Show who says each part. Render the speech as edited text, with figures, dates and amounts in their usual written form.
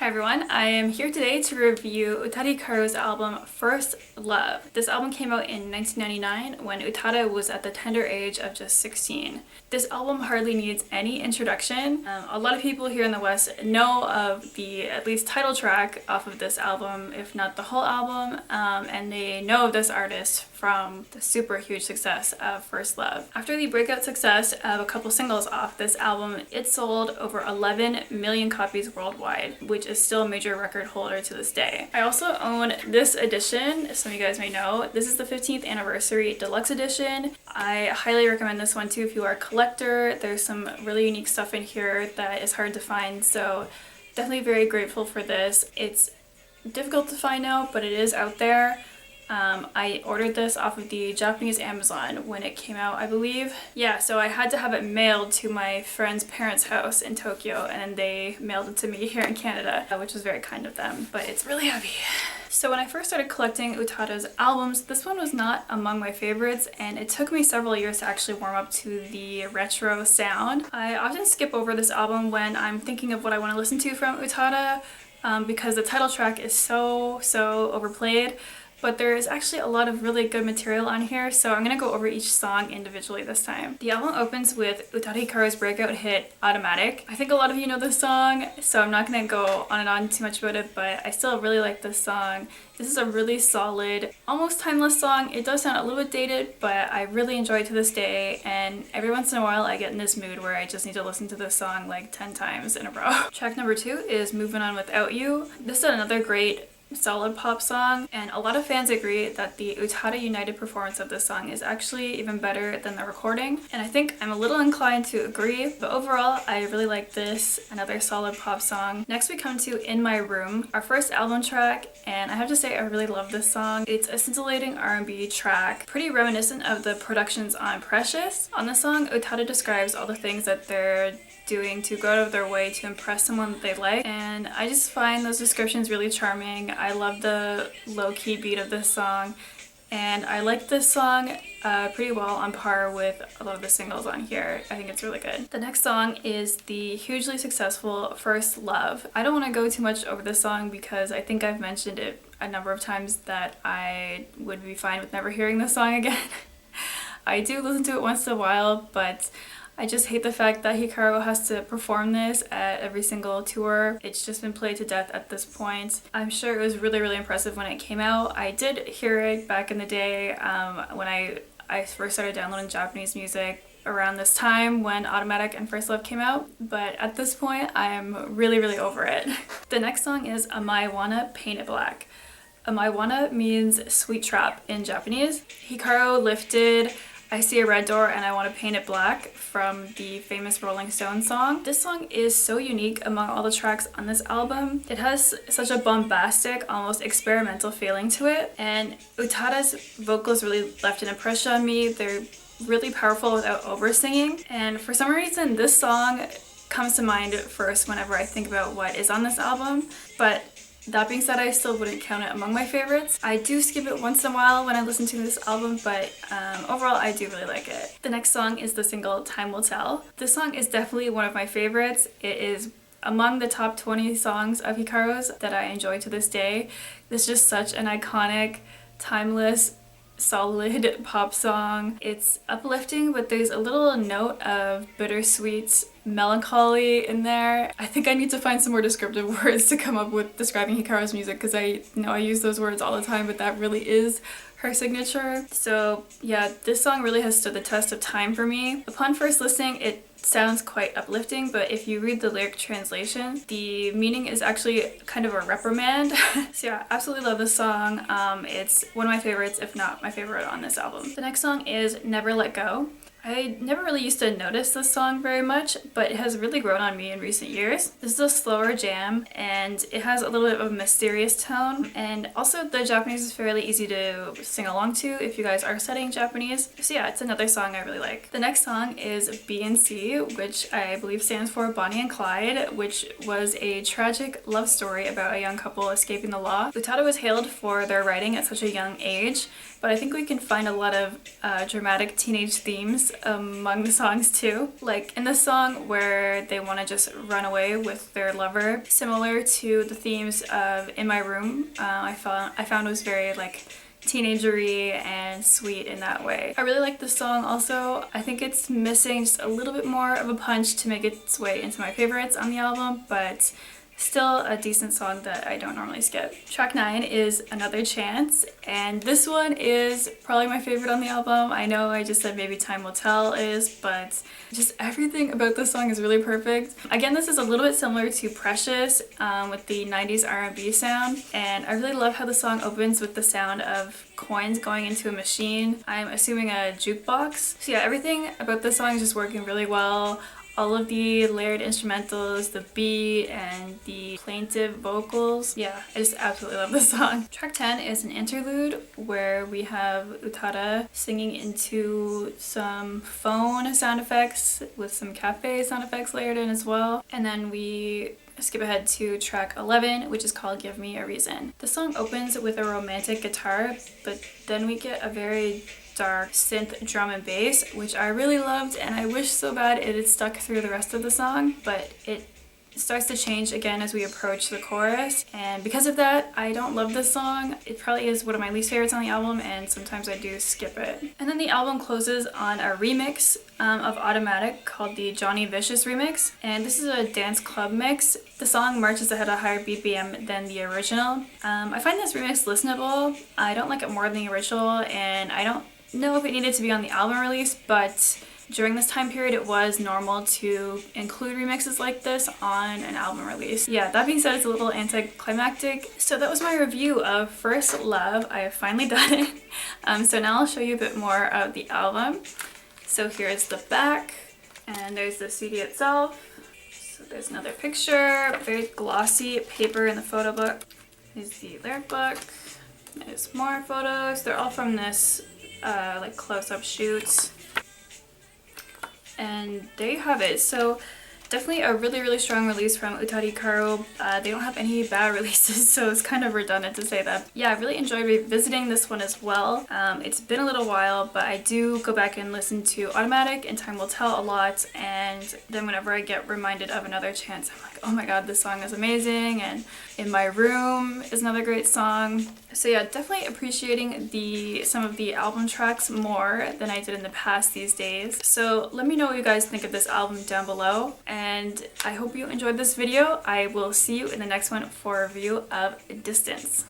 Speaker 1: Hi everyone, I am here today to review Utada Hikaru's album First Love. This album came out in 1999 when Utada was at the tender age of just 16. This album hardly needs any introduction. A lot of people here in the West know of the at least title track off of this album, if not the whole album, and they know of this artist from the super huge success of First Love. After the breakout success of a couple singles off this album, it sold over 11 million copies worldwide, which is still a major record holder to this day. I also own this edition, some of you guys may know. This is the 15th anniversary deluxe edition. I highly recommend this one too if you are a collector. There's some really unique stuff in here that is hard to find, so definitely very grateful for this. It's difficult to find now, but it is out there. I ordered this off of the Japanese Amazon when it came out, I believe. Yeah, so I had to have it mailed to my friend's parents' house in Tokyo, and they mailed it to me here in Canada, which was very kind of them, but it's really heavy. So when I first started collecting Utada's albums, this one was not among my favorites, and it took me several years to actually warm up to the retro sound. I often skip over this album when I'm thinking of what I want to listen to from Utada, because the title track is so overplayed. But there is actually a lot of really good material on here, so I'm going to go over each song individually this time. The album opens with Utada Hikaru's breakout hit, Automatic. I think a lot of you know this song, so I'm not going to go on and on too much about it, but I still really like this song. This is a really solid, almost timeless song. It does sound a little bit dated, but I really enjoy it to this day, and every once in a while I get in this mood where I just need to listen to this song like 10 times in a row. Track number 2 is Moving On Without You. This is another great solid pop song, and a lot of fans agree that the Utada United performance of this song is actually even better than the recording, and I think I'm a little inclined to agree, but overall I really like this, another solid pop song. Next we come to In My Room, our first album track, and I have to say I really love this song. It's a scintillating R&B track, pretty reminiscent of the productions on Precious. On this song, Utada describes all the things that they're doing to go out of their way to impress someone that they like, and I just find those descriptions really charming. I love the low-key beat of this song, and I like this song pretty well on par with a lot of the singles on here. I think it's really good. The next song is the hugely successful First Love. I don't want to go too much over this song because I think I've mentioned it a number of times that I would be fine with never hearing this song again. I do listen to it once in a while, but I just hate the fact that Hikaru has to perform this at every single tour. It's just been played to death at this point. I'm sure it was really impressive when it came out. I did hear it back in the day when I first started downloading Japanese music around this time when Automatic and First Love came out, but at this point I'm really over it. The next song is Amai Wanna Paint It Black. Amai Wanna means sweet trap in Japanese. Hikaru lifted I See a Red Door and I Want to Paint It Black from the famous Rolling Stones song. This song is so unique among all the tracks on this album. It has such a bombastic, almost experimental feeling to it, and Utada's vocals really left an impression on me. They're really powerful without over-singing, and for some reason this song comes to mind first whenever I think about what is on this album, but that being said, I still wouldn't count it among my favorites. I do skip it once in a while when I listen to this album, but overall I do really like it. The next song is the single Time Will Tell. This song is definitely one of my favorites. It is among the top 20 songs of Hikaru's that I enjoy to this day. This is just such an iconic, timeless, solid pop song. It's uplifting, but there's a little note of bittersweet melancholy in there. I think I need to find some more descriptive words to come up with describing Hikaru's music, because I know I use those words all the time, but that really is her signature. So yeah, this song really has stood the test of time for me. Upon first listening, it sounds quite uplifting, but if you read the lyric translation, the meaning is actually kind of a reprimand. So yeah, absolutely love this song. It's one of my favorites, if not my favorite on this album. The next song is Never Let Go. I never really used to notice this song very much, but it has really grown on me in recent years. This is a slower jam, and it has a little bit of a mysterious tone, and also the Japanese is fairly easy to sing along to if you guys are studying Japanese. So yeah, it's another song I really like. The next song is B&C, which I believe stands for Bonnie and Clyde, which was a tragic love story about a young couple escaping the law. Utada was hailed for their writing at such a young age, but I think we can find a lot of dramatic teenage themes among the songs too. Like in the song where they want to just run away with their lover, similar to the themes of In My Room, I found was very like teenagery and sweet in that way. I really like this song also. I think it's missing just a little bit more of a punch to make its way into my favorites on the album, but still a decent song that I don't normally skip. Track 9 is Another Chance, and this one is probably my favorite on the album. I know I just said Maybe Time Will Tell is, but just everything about this song is really perfect. Again, this is a little bit similar to Precious with the 90s R&B sound, and I really love how the song opens with the sound of coins going into a machine. I'm assuming a jukebox. So yeah, everything about this song is just working really well. All of the layered instrumentals, the beat, and the plaintive vocals. Yeah, I just absolutely love this song. Track 10 is an interlude where we have Utada singing into some phone sound effects with some cafe sound effects layered in as well. And then we skip ahead to track 11, which is called Give Me a Reason. The song opens with a romantic guitar, but then we get a very dark synth drum and bass, which I really loved, and I wish so bad it had stuck through the rest of the song, but it starts to change again as we approach the chorus, and because of that, I don't love this song. It probably is one of my least favorites on the album, and sometimes I do skip it. And then the album closes on a remix of Automatic called the Johnny Vicious remix, and this is a dance club mix. The song marches ahead at a higher BPM than the original. I find this remix listenable. I don't like it more than the original, and I don't know if it needed to be on the album release, but during this time period it was normal to include remixes like this on an album release. Yeah, that being said, it's a little anticlimactic. So that was my review of First Love. I have finally done it. So now I'll show you a bit more of the album. So here's the back, and there's the CD itself. So there's another picture, very glossy paper in the photo book. Here's the lyric book. There's more photos. They're all from this like close-up shoots, and there you have it. So definitely a really strong release from Utada Hikaru. They don't have any bad releases, so it's kind of redundant to say that. Yeah, I really enjoyed revisiting this one as well. It's been a little while, but I do go back and listen to Automatic and Time Will Tell a lot, and then whenever I get reminded of Another Chance, I'm like, oh my god, this song is amazing, and In My Room is another great song. So yeah, definitely appreciating some of the album tracks more than I did in the past these days. So let me know what you guys think of this album down below, and I hope you enjoyed this video. I will see you in the next one for a review of Distance.